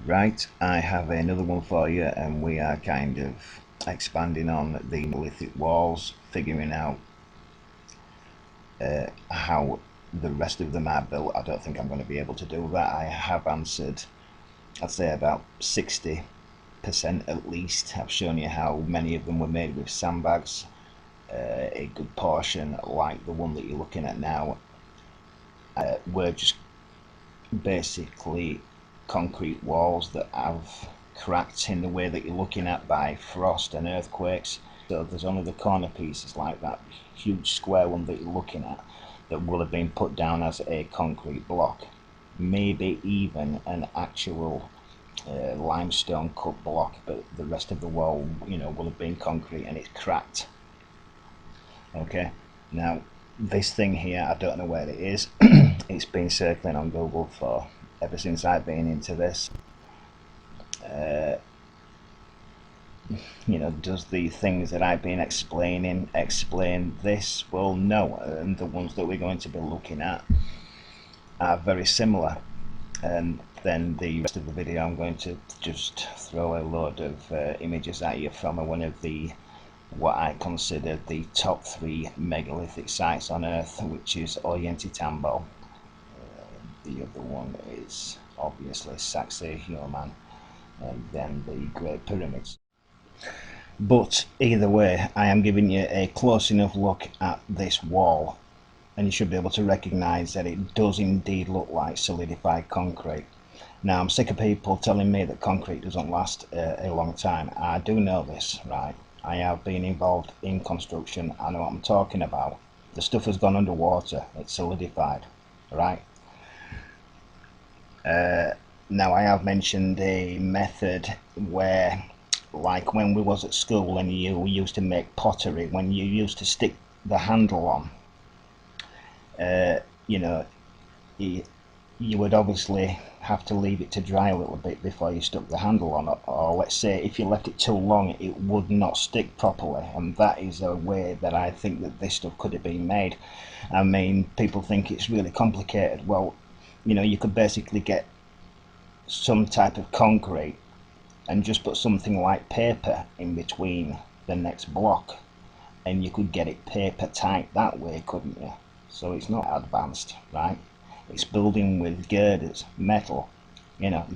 Right, I have another one for you, and we are kind of expanding on the Neolithic walls, figuring out how the rest of them are built. I don't think I'm going to be able to do that. I have answered, I'd say about 60% at least. I've shown you how many of them were made with sandbags. A good portion, like the one that you're looking at now, were just basically concrete walls that have cracked in the way that you're looking at by frost and earthquakes. So there's only the corner pieces like that huge square one that you're looking at that will have been put down as a concrete block, maybe even an actual limestone cut block, but the rest of the wall, will have been concrete and it's cracked. Okay, now this thing here, I don't know where it is. It's been circling on Google for ever since I've been into this. Does the things that I've been explaining explain this? Well, no, and the ones that we're going to be looking at are very similar. And then the rest of the video, I'm going to just throw a load of images at you from one of the what I consider the top 3 megalithic sites on Earth, which is Ollantaytambo. The other one is obviously Sacsayhuaman, and then the Great Pyramids. But either way, I am giving you a close enough look at this wall, and you should be able to recognise that it does indeed look like solidified concrete. Now, I'm sick of people telling me that concrete doesn't last a long time. I do know this, right? I have been involved in construction. I know what I'm talking about. The stuff has gone underwater. It's solidified, right? Now, I have mentioned a method where, like when we was at school and you used to make pottery, when you used to stick the handle on, you would obviously have to leave it to dry a little bit before you stuck the handle on it, or let's say if you left it too long it would not stick properly, and that is a way that I think that this stuff could have been made. I mean, people think it's really complicated. Well, you could basically get some type of concrete and just put something like paper in between the next block, and you could get it paper tight that way, couldn't you? So it's not advanced, right? It's building with girders, metal,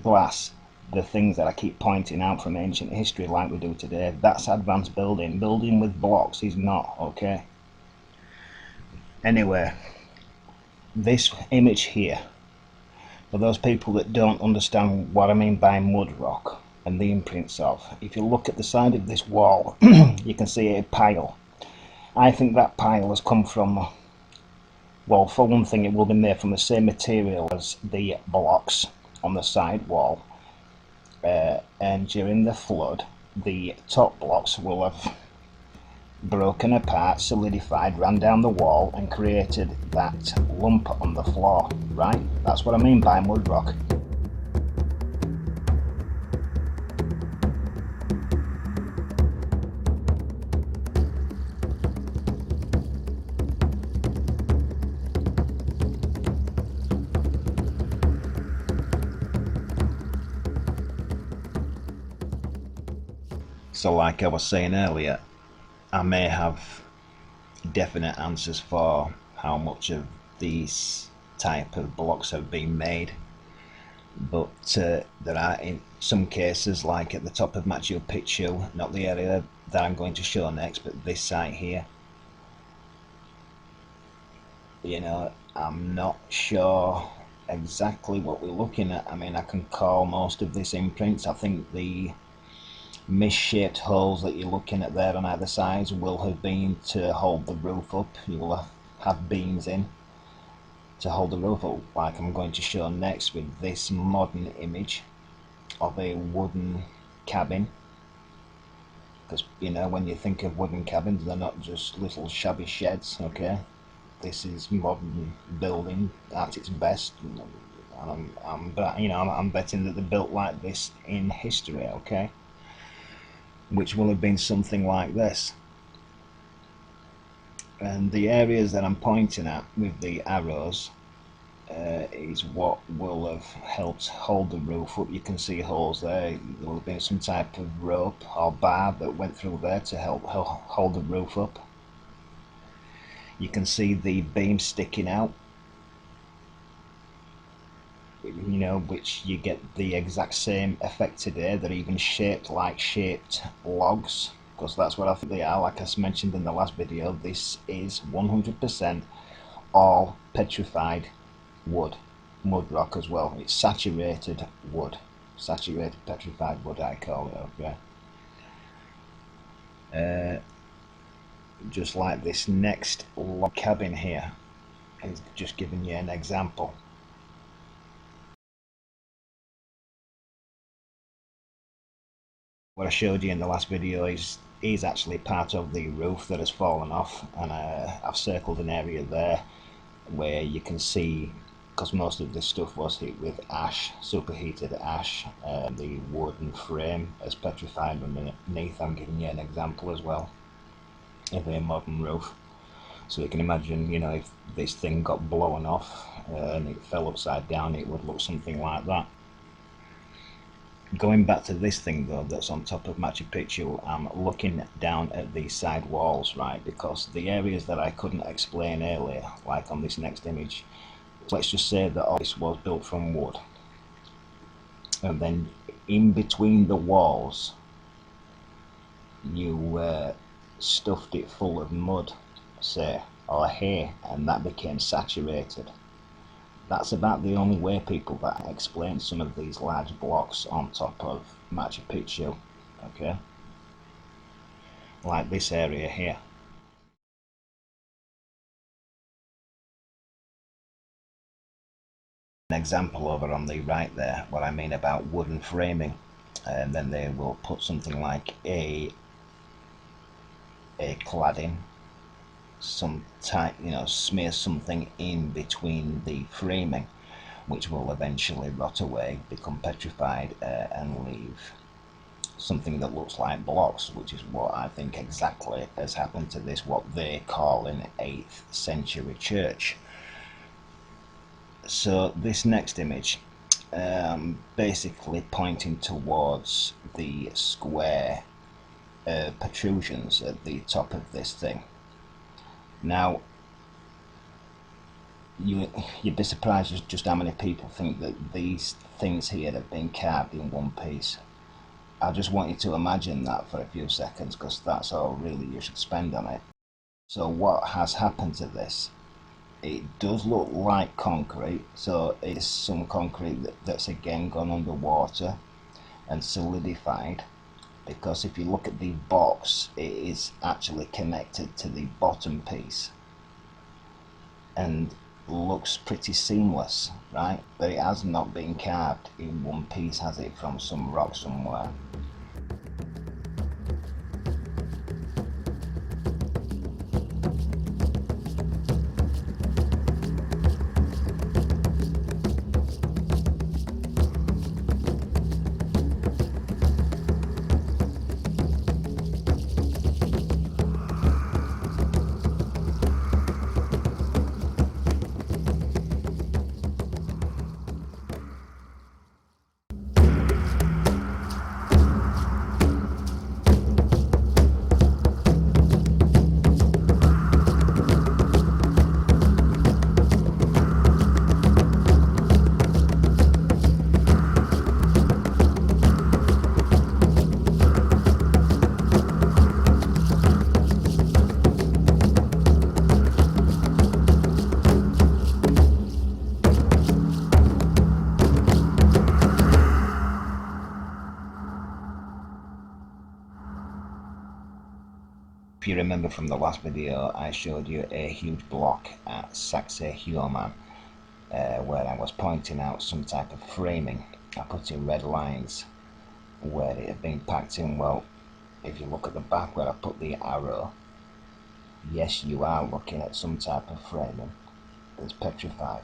glass, the things that I keep pointing out from ancient history like we do today. That's advanced building. Building with blocks is not, okay? Anyway, this image here, for those people that don't understand what I mean by mud rock and the imprints of, if you look at the side of this wall, you can see a pile. I think that pile has come from, well, for one thing, it will be made from the same material as the blocks on the side wall, and during the flood the top blocks will have broken apart, solidified, ran down the wall and created that lump on the floor, right? That's what I mean by mud rock. So like I was saying earlier, I may have definite answers for how much of these type of blocks have been made, but there are in some cases, like at the top of Machu Picchu, not the area that I'm going to show next, but this site here, I'm not sure exactly what we're looking at. I mean, I can call most of this imprints. I think the misshaped holes that you're looking at there on either sides will have been to hold the roof up. You will have beams in to hold the roof up, like I'm going to show next with this modern image of a wooden cabin. Because when you think of wooden cabins, they're not just little shabby sheds, okay? This is modern building at its best. I'm betting that they're built like this in history, okay? Which will have been something like this. And the areas that I'm pointing at with the arrows is what will have helped hold the roof up. You can see holes there. There will have been some type of rope or bar that went through there to help hold the roof up. You can see the beam sticking out, you know, which you get the exact same effect today. They're even shaped like shaped logs, because that's what I think they are. Like I mentioned in the last video, this is 100% all petrified wood, mud rock as well. It's saturated wood, saturated petrified wood I call it, okay. Just like this next log cabin here is just giving you an example. What I showed you in the last video is actually part of the roof that has fallen off, and I've circled an area there where you can see, because most of this stuff was hit with ash, superheated ash, the wooden frame is petrified underneath. I'm giving you an example as well of a modern roof, so you can imagine, you know, if this thing got blown off and it fell upside down, it would look something like that. Going back to this thing though that's on top of Machu Picchu, I'm looking down at these side walls, right, because the areas that I couldn't explain earlier, like on this next image, let's just say that all this was built from wood, and then in between the walls you stuffed it full of mud, say, or hay, and that became saturated. That's about the only way people that explain some of these large blocks on top of Machu Picchu, okay? Like this area here. An example over on the right there, what I mean about wooden framing, and then they will put something like a cladding, some type, you know, smear something in between the framing, which will eventually rot away, become petrified, and leave something that looks like blocks, which is what I think exactly has happened to this, what they call an 8th century church. So this next image, basically pointing towards the square protrusions at the top of this thing. Now, you'd be surprised just how many people think that these things here have been carved in one piece. I just want you to imagine that for a few seconds, because that's all really you should spend on it. So what has happened to this? It does look like concrete, so it's some concrete that's again gone underwater and solidified, because if you look at the box, it is actually connected to the bottom piece and looks pretty seamless, right? But it has not been carved in one piece, has it, from some rock somewhere. If you remember from the last video, I showed you a huge block at Sacsayhuaman, where I was pointing out some type of framing. I put in red lines where it had been packed in. Well, if you look at the back where I put the arrow, yes, you are looking at some type of framing that's petrified.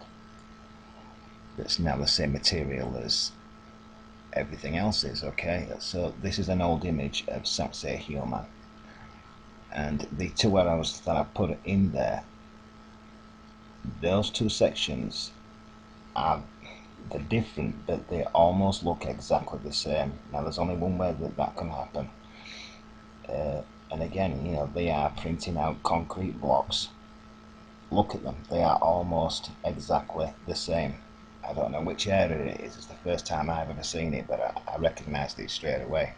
That's now the same material as everything else is, okay? So this is an old image of Sacsayhuaman. And the 2 arrows that I put in there, those 2 sections are they're different, but they almost look exactly the same. Now, there's only one way that that can happen, and again, you know, they are printing out concrete blocks. Look at them; they are almost exactly the same. I don't know which area it is. It's the first time I've ever seen it, but I recognised it straight away.